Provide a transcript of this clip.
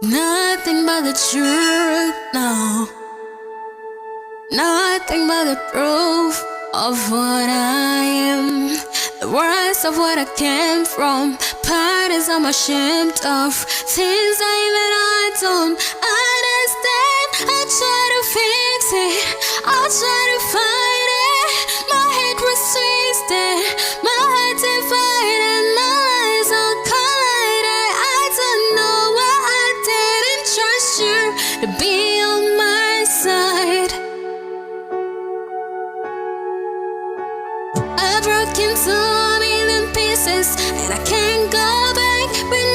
Nothing but the truth, no. Nothing but the proof of what I am. The worst of what I came from. Parts I'm ashamed of. Things I don't understand. I try to fix it, I try to fight it. My head was twisted, my heart divided, my eyes all collided. I don't know why I didn't trust you to be on my side. I broke into a million pieces, and I can't go back.